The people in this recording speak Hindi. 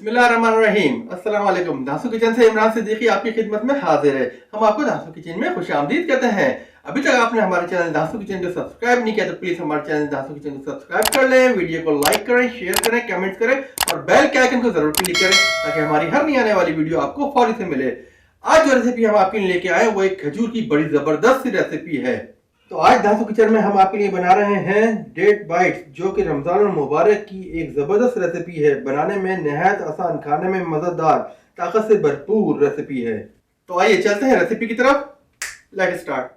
बिस्मिल्लाहिर्रहमानिर्रहीम। अस्सलाम वालेकुम। धांसू किचन से इमरान सिद्दीकी आपकी खिदमत में हाजिर है। हम आपको धांसू किचन में खुशामदीद कहते हैं। अभी तक आपने हमारे चैनल धांसू किचन को सब्सक्राइब नहीं किया तो प्लीज हमारे चैनल धांसू किचन को सब्सक्राइब कर लें, वीडियो को लाइक करें, शेयर करें, कमेंट करें और बेल के आइकन को जरूर क्लिक करें ताकि हमारी हर नई आने वाली वीडियो आपको फौरी से मिले। आज जो रेसिपी हम आपके लिए लेके आए वो एक खजूर की बड़ी जबरदस्त सी रेसिपी है। तो आज धांसू किचन में हम आपके लिए बना रहे हैं डेट बाइट्स, जो कि रमजान मुबारक की एक जबरदस्त रेसिपी है। बनाने में नहायत आसान, खाने में मजेदार, ताकत से भरपूर रेसिपी है। तो आइए चलते हैं रेसिपी की तरफ। Let's start.